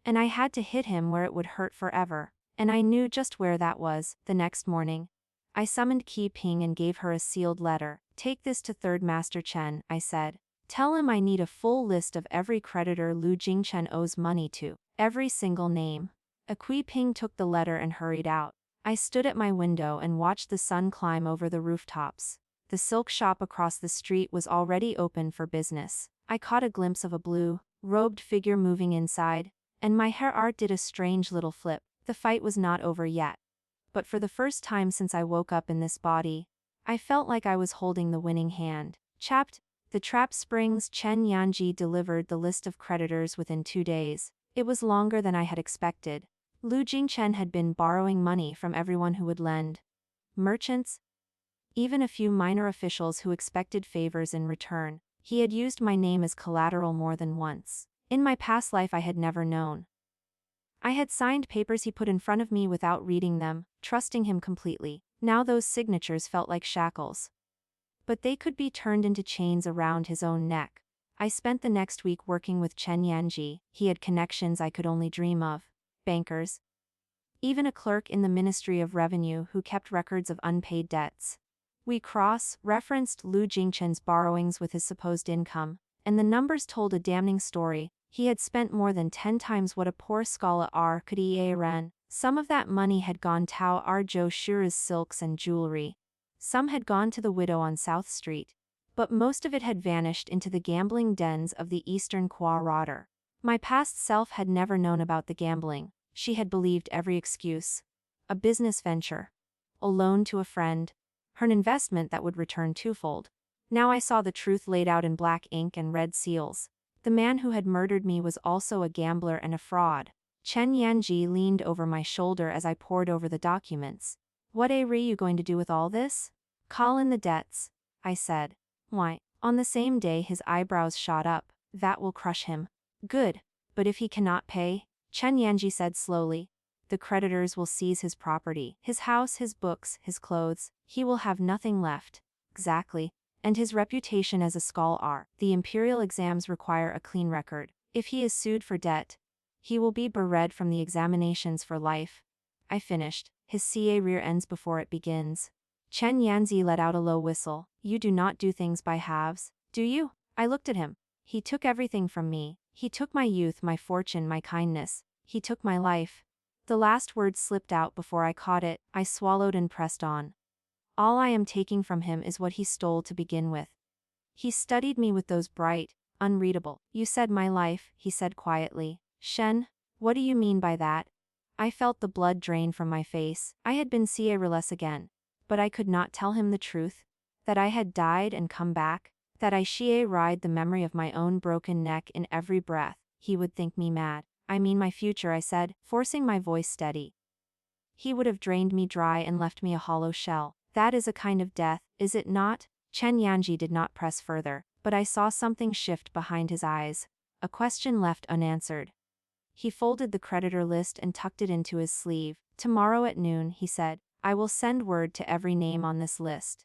And I had to hit him where it would hurt forever. And I knew just where that was. The next morning, I summoned Qi Ping and gave her a sealed letter. Take this to Third Master Chen, I said. Tell him I need a full list of every creditor Lu Jingchen owes money to. Every single name. Qi Ping took the letter and hurried out. I stood at my window and watched the sun climb over the rooftops. The silk shop across the street was already open for business. I caught a glimpse of a blue-robed figure moving inside, and my heart did a strange little flip. The fight was not over yet. But for the first time since I woke up in this body, I felt like I was holding the winning hand. The Trap Springs. Chen Yanji delivered the list of creditors within 2 days. It was longer than I had expected. Lu Jingchen had been borrowing money from everyone who would lend. Merchants, even a few minor officials who expected favors in return. He had used my name as collateral more than once. In my past life I had never known. I had signed papers he put in front of me without reading them, trusting him completely. Now those signatures felt like shackles. But they could be turned into chains around his own neck. I spent the next week working with Chen Yanji. He had connections I could only dream of. Bankers. Even a clerk in the Ministry of Revenue who kept records of unpaid debts. We cross-referenced Lu Jingchen's borrowings with his supposed income, and the numbers told a damning story. He had spent more than 10 times what a poor scholar could earn. Some of that money had gone Tao Zhou Shiru's silks and jewelry. Some had gone to the widow on South Street. But most of it had vanished into the gambling dens of the Eastern Quarter. My past self had never known about the gambling. She had believed every excuse. A business venture. A loan to a friend. An investment that would return twofold. Now I saw the truth laid out in black ink and red seals. The man who had murdered me was also a gambler and a fraud. Chen Yanji leaned over my shoulder as I pored over the documents. What are you going to do with all this? Call in the debts, I said. Why? On the same day his eyebrows shot up. That will crush him. Good. But if he cannot pay, Chen Yanji said slowly, the creditors will seize his property, his house, his books, his clothes. He will have nothing left. Exactly. And his reputation as a scholar. The imperial exams require a clean record. If he is sued for debt, he will be barred from the examinations for life. I finished. His CA rear ends before it begins. Chen Yanzi let out a low whistle. You do not do things by halves, do you? I looked at him. He took everything from me. He took my youth, my fortune, my kindness. He took my life. The last word slipped out before I caught it. I swallowed and pressed on. All I am taking from him is what he stole to begin with. He studied me with those bright, unreadable. You said my life, he said quietly. Shen, what do you mean by that? I felt the blood drain from my face. I had been CA-less again. But I could not tell him the truth. That I had died and come back. That I ride the memory of my own broken neck in every breath. He would think me mad. I mean my future, I said, forcing my voice steady. He would have drained me dry and left me a hollow shell. That is a kind of death, is it not? Chen Yanji did not press further, but I saw something shift behind his eyes. A question left unanswered. He folded the creditor list and tucked it into his sleeve. Tomorrow at noon, he said, I will send word to every name on this list.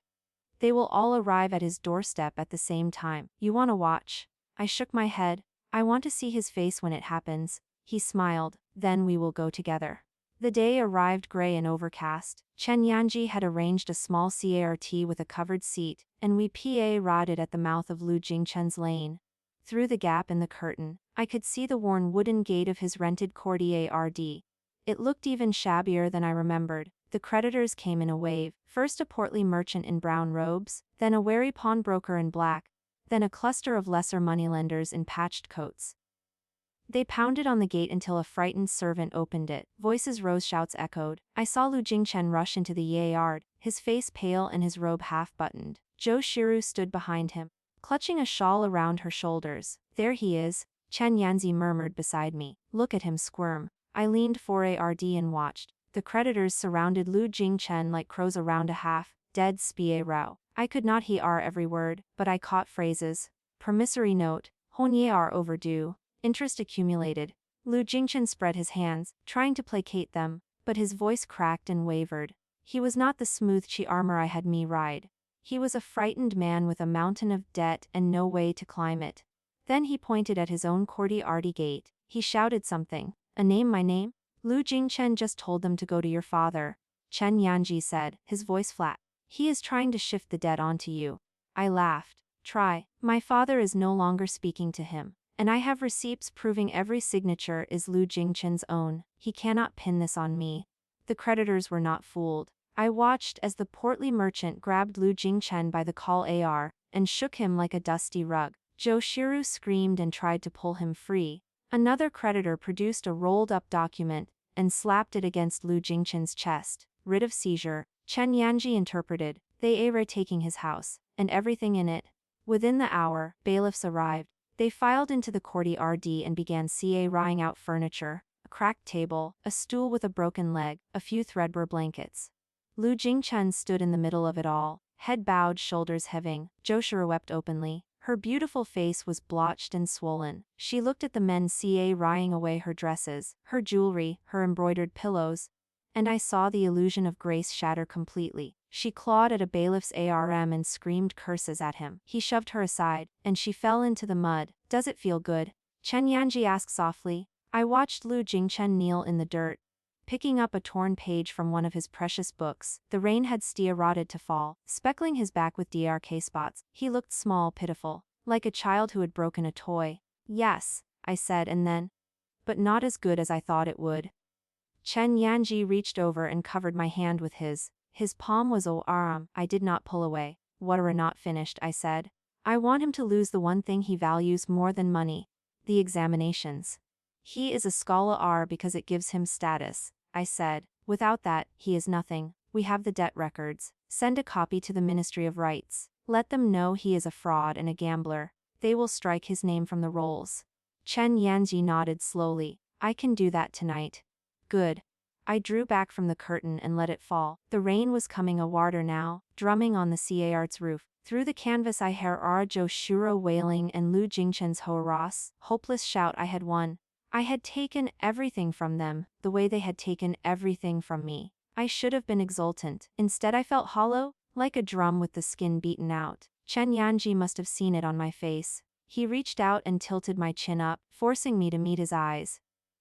They will all arrive at his doorstep at the same time. You want to watch? I shook my head. I want to see his face when it happens. He smiled. Then we will go together. The day arrived gray and overcast. Chen Yanji had arranged a small cart with a covered seat, and we rotted at the mouth of Lu Jingchen's lane. Through the gap in the curtain, I could see the worn wooden gate of his rented courtyard. It looked even shabbier than I remembered. The creditors came in a wave, first a portly merchant in brown robes, then a wary pawnbroker in black, then a cluster of lesser moneylenders in patched coats. They pounded on the gate until a frightened servant opened it. Voices rose, shouts echoed. I saw Lu Jingchen rush into the yard, his face pale and his robe half-buttoned. Zhou Shiru stood behind him, clutching a shawl around her shoulders. There he is, Chen Yanzi murmured beside me. Look at him squirm. I leaned forward and watched. The creditors surrounded Lu Jingchen like crows around a half-dead row. I could not hear every word, but I caught phrases. Promissory note, honier overdue, interest accumulated. Lu Jingchen spread his hands, trying to placate them, but his voice cracked and wavered. He was not the smooth chi armor I had me ride. He was a frightened man with a mountain of debt and no way to climb it. Then he pointed at his own courtyard gate. He shouted something. A name, my name? Lu Jingchen just told them to go to your father. Chen Yanji said, his voice flat. He is trying to shift the debt onto you. I laughed. Try. My father is no longer speaking to him. And I have receipts proving every signature is Lu Jingchen's own. He cannot pin this on me. The creditors were not fooled. I watched as the portly merchant grabbed Lu Jingchen by the collar and shook him like a dusty rug. Zhou Shiru screamed and tried to pull him free. Another creditor produced a rolled-up document and slapped it against Lu Jingchen's chest. Writ of seizure. Chen Yanji interpreted, they are taking his house, and everything in it. Within the hour, bailiffs arrived. They filed into the courtyard and began rying out furniture, a cracked table, a stool with a broken leg, a few threadbare blankets. Lu Jingchen stood in the middle of it all, head bowed, shoulders heaving. Zhou Shiru wept openly. Her beautiful face was blotched and swollen. She looked at the men rying away her dresses, her jewelry, her embroidered pillows. And I saw the illusion of grace shatter completely. She clawed at a bailiff's arm and screamed curses at him. He shoved her aside, and she fell into the mud. Does it feel good? Chen Yanji asked softly. I watched Lu Jingchen kneel in the dirt, picking up a torn page from one of his precious books. The rain had started to fall, speckling his back with dark spots. He looked small, pitiful, like a child who had broken a toy. Yes, I said, and then. But not as good as I thought it would. Chen Yanji reached over and covered my hand with his. His palm was arm. I did not pull away. What are not finished, I said. I want him to lose the one thing he values more than money. The examinations. He is a scholar because it gives him status, I said. Without that, he is nothing. We have the debt records. Send a copy to the Ministry of Rights. Let them know he is a fraud and a gambler. They will strike his name from the rolls. Chen Yanji nodded slowly. I can do that tonight. Good. I drew back from the curtain and let it fall. The rain was coming awarder now, drumming on the CART's roof. Through the canvas I heard Zhou Shiru wailing and Lu Jingchen's hopeless shout. I had won. I had taken everything from them, the way they had taken everything from me. I should have been exultant. Instead I felt hollow, like a drum with the skin beaten out. Chen Yanji must have seen it on my face. He reached out and tilted my chin up, forcing me to meet his eyes.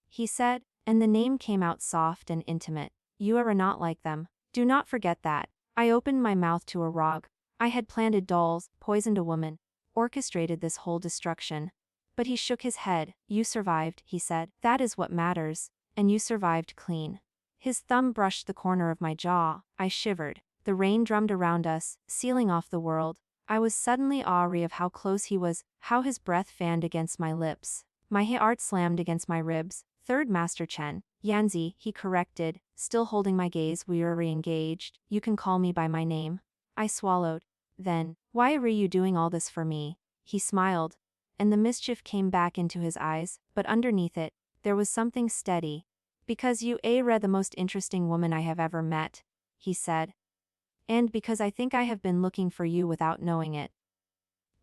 He said, and the name came out soft and intimate. You are not like them. Do not forget that. I opened my mouth to a rog. I had planted dolls, poisoned a woman, orchestrated this whole destruction. But he shook his head. You survived, he said. That is what matters. And you survived clean. His thumb brushed the corner of my jaw. I shivered. The rain drummed around us, sealing off the world. I was suddenly aware of how close he was, how his breath fanned against my lips. My heart slammed against my ribs. Third Master Chen Yanzi, he corrected, still holding my gaze. We are re-engaged. You can call me by my name. I swallowed. Then, why are you doing all this for me? He smiled, and the mischief came back into his eyes, but underneath it, there was something steady. Because you are the most interesting woman I have ever met, he said. And because I think I have been looking for you without knowing it.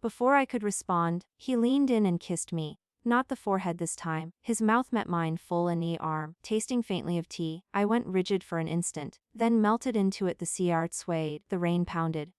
Before I could respond, he leaned in and kissed me. Not the forehead this time. His mouth met mine full and arm, tasting faintly of tea. I went rigid for an instant, then melted into it. The CART swayed, the rain pounded.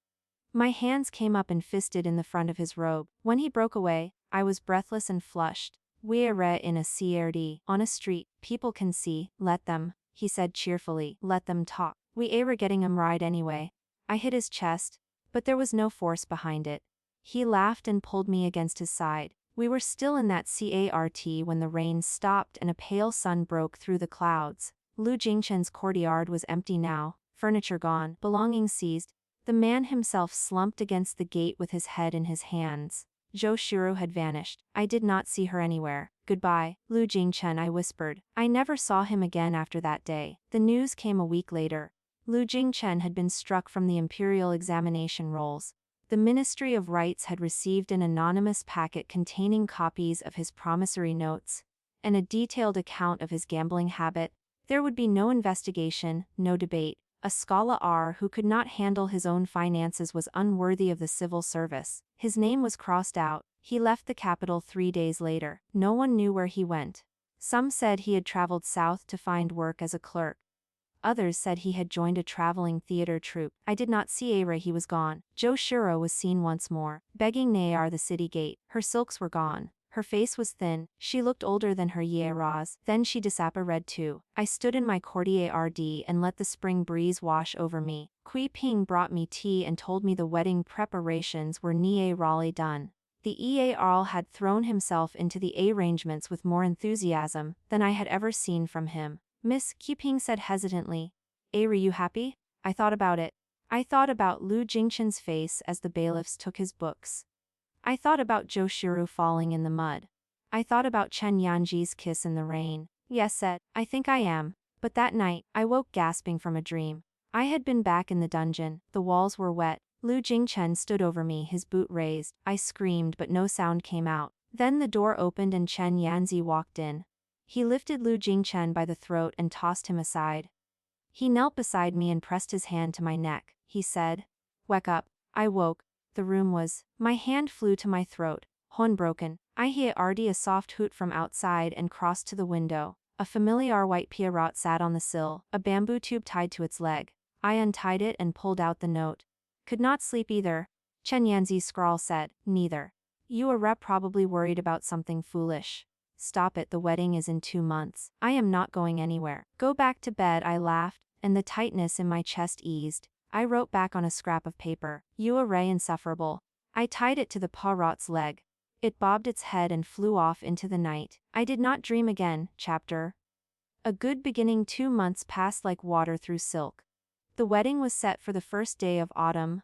My hands came up and fisted in the front of his robe. When he broke away, I was breathless and flushed. We are in a CRD, on a street, people can see, let them, he said cheerfully, let them talk. We are getting 'em right anyway. I hit his chest, but there was no force behind it. He laughed and pulled me against his side. We were still in that CART when the rain stopped and a pale sun broke through the clouds. Lu Jingchen's courtyard was empty now, furniture gone, belongings seized. The man himself slumped against the gate with his head in his hands. Zhou Shiru had vanished. I did not see her anywhere. Goodbye, Lu Jingchen, I whispered. I never saw him again after that day. The news came a week later. Lu Jingchen had been struck from the imperial examination rolls. The Ministry of Rights had received an anonymous packet containing copies of his promissory notes and a detailed account of his gambling habit. There would be no investigation, no debate. A scholar who could not handle his own finances was unworthy of the civil service. His name was crossed out. He left the capital 3 days later. No one knew where he went. Some said he had traveled south to find work as a clerk. Others said he had joined a traveling theater troupe. I did not see Aira, he was gone. Joshiro was seen once more, begging Nayar the city gate. Her silks were gone. Her face was thin, she looked older than her Yearas. Then she disappeared too. I stood in my courtyard and let the spring breeze wash over me. Kui Ping brought me tea and told me the wedding preparations were nearly done. The Earl had thrown himself into the arrangements with more enthusiasm than I had ever seen from him. Miss Qiping said hesitantly, "Are you happy?" I thought about it. I thought about Lu Jingchen's face as the bailiffs took his books. I thought about Joshiro falling in the mud. I thought about Chen Yanji's kiss in the rain. Yes, said, I think I am. But that night, I woke gasping from a dream. I had been back in the dungeon, the walls were wet. Lu Jingchen stood over me, his boot raised. I screamed but no sound came out. Then the door opened and Chen Yanzi walked in. He lifted Lu Jingchen by the throat and tossed him aside. He knelt beside me and pressed his hand to my neck. He said, "Wake up." I woke. The room was. My hand flew to my throat. Horn broken. I heard a soft hoot from outside and crossed to the window. A familiar white Pierrot sat on the sill, a bamboo tube tied to its leg. I untied it and pulled out the note. Could not sleep either. Chen Yanzi's scrawl said, "Neither. You are probably worried about something foolish. Stop it, the wedding is in 2 months. I am not going anywhere. Go back to bed," I laughed, and the tightness in my chest eased. I wrote back on a scrap of paper, "You are insufferable." I tied it to the parrot's leg. It bobbed its head and flew off into the night. I did not dream again. Chapter. A good beginning. 2 months passed like water through silk. The wedding was set for the first day of autumn,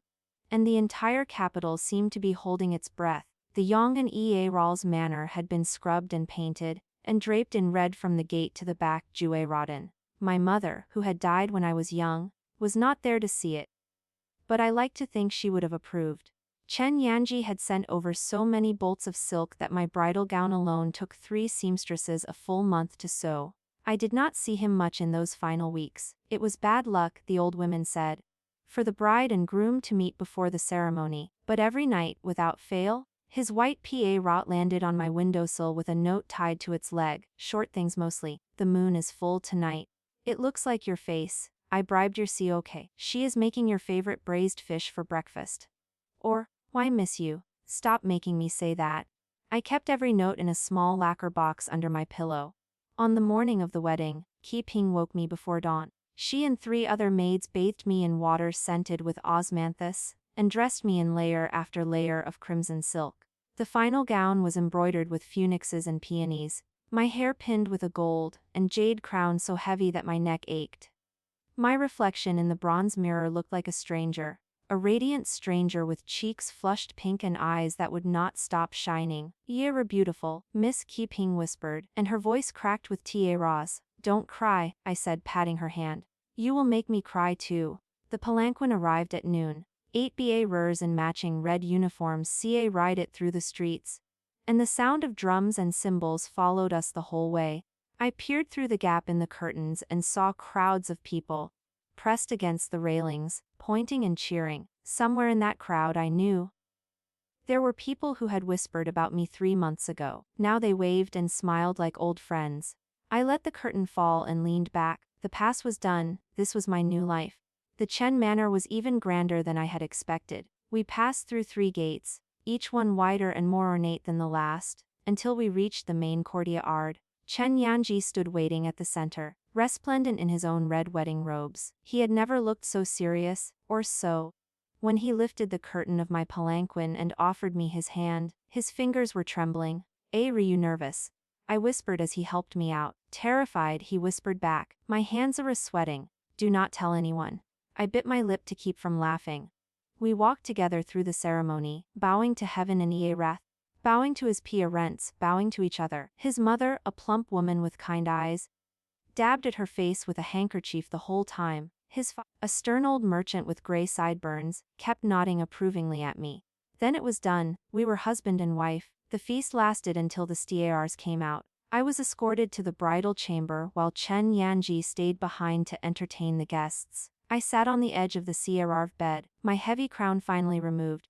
and the entire capital seemed to be holding its breath. The Yong'an Earl's manor had been scrubbed and painted, and draped in red from the gate to the back Jueroden. My mother, who had died when I was young, was not there to see it. But I like to think she would have approved. Chen Yanji had sent over so many bolts of silk that my bridal gown alone took 3 seamstresses a full month to sew. I did not see him much in those final weeks. It was bad luck, the old women said, for the bride and groom to meet before the ceremony. But every night, without fail, his white Pierrot landed on my windowsill with a note tied to its leg. Short things mostly. "The moon is full tonight. It looks like your face. I bribed your COK. She is making your favorite braised fish for breakfast." Or, "Why miss you? Stop making me say that." I kept every note in a small lacquer box under my pillow. On the morning of the wedding, Qi Ping woke me before dawn. She and 3 other maids bathed me in water scented with osmanthus, and dressed me in layer after layer of crimson silk. The final gown was embroidered with phoenixes and peonies, my hair pinned with a gold and jade crown so heavy that my neck ached. My reflection in the bronze mirror looked like a stranger, a radiant stranger with cheeks flushed pink and eyes that would not stop shining. "You're beautiful," Miss Qi Ping whispered, and her voice cracked with tears. "Don't cry," I said, patting her hand. "You will make me cry too." The palanquin arrived at noon. 8 BA'ers in matching red uniforms ride it through the streets, and the sound of drums and cymbals followed us the whole way. I peered through the gap in the curtains and saw crowds of people, pressed against the railings, pointing and cheering. Somewhere in that crowd I knew. There were people who had whispered about me 3 months ago. Now they waved and smiled like old friends. I let the curtain fall and leaned back. The past was done, this was my new life. The Chen Manor was even grander than I had expected. We passed through 3 gates, each one wider and more ornate than the last, until we reached the main courtyard. Chen Yanji stood waiting at the center, resplendent in his own red wedding robes. He had never looked so serious, or so. When he lifted the curtain of my palanquin and offered me his hand, his fingers were trembling. "Are you nervous?" I whispered as he helped me out. Terrified, he whispered back, "My hands are sweating. Do not tell anyone." I bit my lip to keep from laughing. We walked together through the ceremony, bowing to heaven and Eareth, bowing to his parents, bowing to each other. His mother, a plump woman with kind eyes, dabbed at her face with a handkerchief the whole time. His father, a stern old merchant with gray sideburns, kept nodding approvingly at me. Then it was done. We were husband and wife. The feast lasted until the stars came out. I was escorted to the bridal chamber while Chen Yanji stayed behind to entertain the guests. I sat on the edge of the CRV bed, my heavy crown finally removed,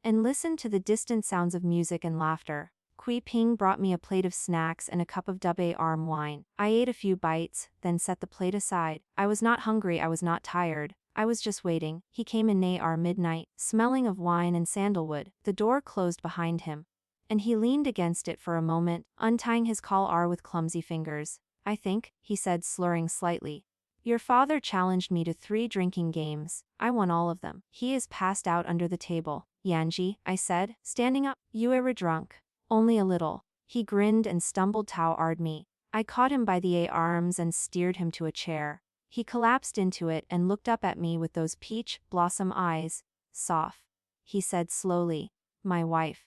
and listened to the distant sounds of music and laughter. Kui Ping brought me a plate of snacks and a cup of double arm wine. I ate a few bites, then set the plate aside. I was not hungry, I was not tired. I was just waiting. He came in near midnight, smelling of wine and sandalwood. The door closed behind him, and he leaned against it for a moment, untying his collar with clumsy fingers. I think, he said, slurring slightly. Your father challenged me to 3 drinking games. I won all of them. He is passed out under the table. Yanji, I said, standing up. You are drunk. Only a little. He grinned and stumbled toward me. I caught him by the arms and steered him to a chair. He collapsed into it and looked up at me with those peach blossom eyes. Soft. He said slowly. My wife.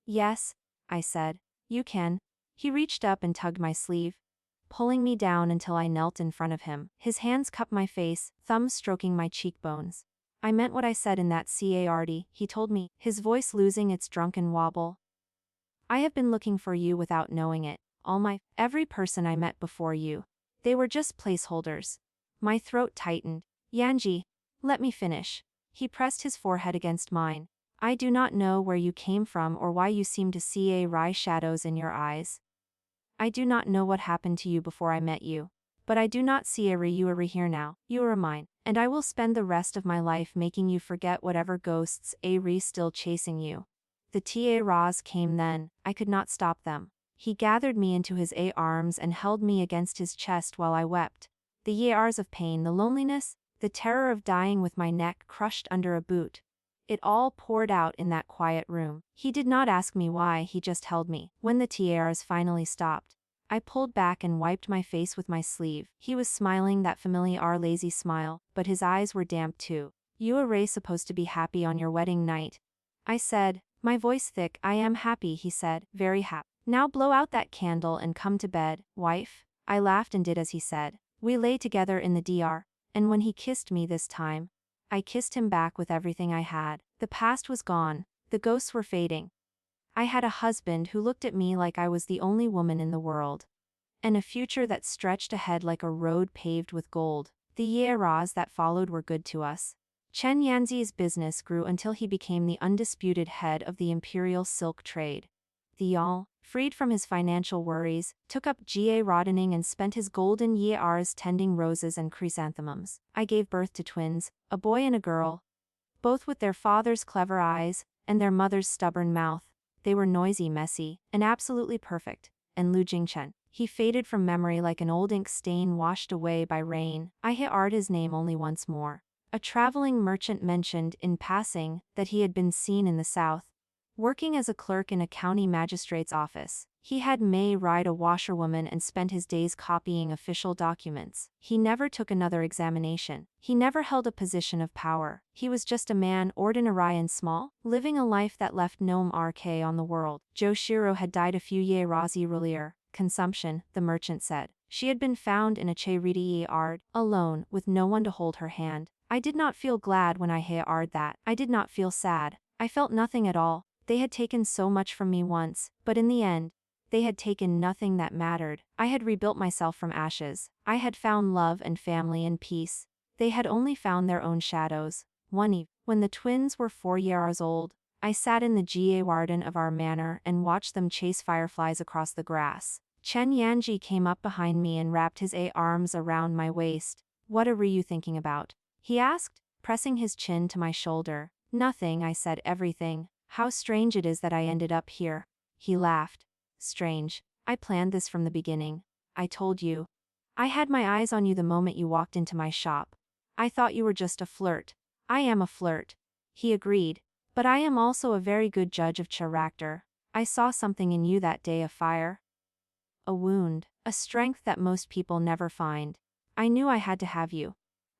Yes, I said. You can. He reached up and tugged my sleeve, pulling me down until I knelt in front of him. His hands cupped my face, thumbs stroking my cheekbones. I meant what I said in that card, he told me, his voice losing its drunken wobble. I have been looking for you without knowing it. Every person I met before you. They were just placeholders. My throat tightened. Yanji, let me finish. He pressed his forehead against mine. I do not know where you came from or why you seem to see shadows in your eyes. I do not know what happened to you before I met you. But I do not see you are here now. You are mine. And I will spend the rest of my life making you forget whatever ghosts are still chasing you. The tiaras came then. I could not stop them. He gathered me into his arms and held me against his chest while I wept. The years of pain, the loneliness, the terror of dying with my neck crushed under a boot. It all poured out in that quiet room. He did not ask me why, he just held me. When the tiaras finally stopped, I pulled back and wiped my face with my sleeve. He was smiling that familiar lazy smile, but his eyes were damp too. You are supposed to be happy on your wedding night, I said, my voice thick. I am happy, he said, very happy. Now blow out that candle and come to bed, wife. I laughed and did as he said. We lay together in the DR, and when he kissed me this time, I kissed him back with everything I had. The past was gone, the ghosts were fading. I had a husband who looked at me like I was the only woman in the world, and a future that stretched ahead like a road paved with gold. The years that followed were good to us. Chen Yanzi's business grew until he became the undisputed head of the imperial silk trade. The Yal, freed from his financial worries, took up gardening and spent his golden years tending roses and chrysanthemums. I gave birth to twins, a boy and a girl, both with their father's clever eyes and their mother's stubborn mouth. They were noisy, messy, and absolutely perfect. And Lu Jingchen, he faded from memory like an old ink stain washed away by rain. I heard his name only once more. A traveling merchant mentioned in passing that he had been seen in the south, working as a clerk in a county magistrate's office. He had May ride a washerwoman and spent his days copying official documents. He never took another examination. He never held a position of power. He was just a man, ordinary and small, living a life that left no mark on the world. Joshiro had died a few years earlier. Consumption, the merchant said. She had been found in a charity yard, alone, with no one to hold her hand. I did not feel glad when I heard that. I did not feel sad. I felt nothing at all. They had taken so much from me once, but in the end, they had taken nothing that mattered. I had rebuilt myself from ashes. I had found love and family and peace. They had only found their own shadows. One eve, when the twins were 4 years old, I sat in the garden of our manor and watched them chase fireflies across the grass. Chen Yanji came up behind me and wrapped his arms around my waist. What are you thinking about? He asked, pressing his chin to my shoulder. Nothing, I said, everything. How strange it is that I ended up here. He laughed. Strange. I planned this from the beginning. I told you. I had my eyes on you the moment you walked into my shop. I thought you were just a flirt. I am a flirt. He agreed. But I am also a very good judge of character. I saw something in you that day, a fire, a wound, a strength that most people never find. I knew I had to have you.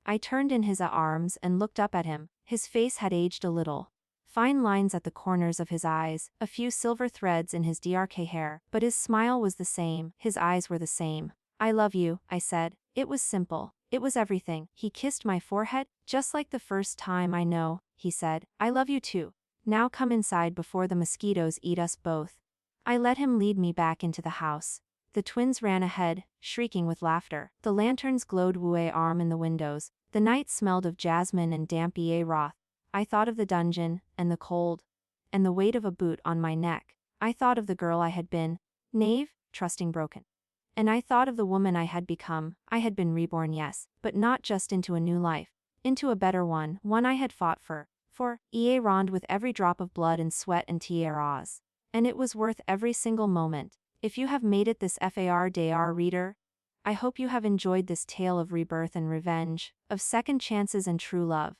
I turned in his arms and looked up at him. His face had aged a little. Fine lines at the corners of his eyes, a few silver threads in his dark hair, but his smile was the same, his eyes were the same. I love you, I said. It was simple. It was everything. He kissed my forehead, just like the first time. I know, he said. I love you too. Now come inside before the mosquitoes eat us both. I let him lead me back into the house. The twins ran ahead, shrieking with laughter. The lanterns glowed warm in the windows. The night smelled of jasmine and damp roth. I thought of the dungeon, and the cold, and the weight of a boot on my neck. I thought of the girl I had been, naive, trusting, broken. And I thought of the woman I had become. I had been reborn, yes, but not just into a new life. Into a better one I had fought for earned with every drop of blood and sweat and tears. And it was worth every single moment. If you have made it this far day, reader, I hope you have enjoyed this tale of rebirth and revenge, of second chances and true love.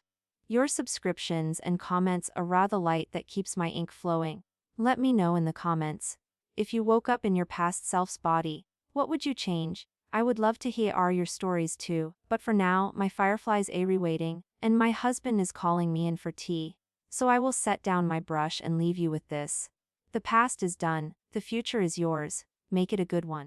Your subscriptions and comments are the light that keeps my ink flowing. Let me know in the comments. If you woke up in your past self's body, what would you change? I would love to hear your stories too, but for now, my fireflies are waiting, and my husband is calling me in for tea. So I will set down my brush and leave you with this. The past is done, the future is yours, make it a good one.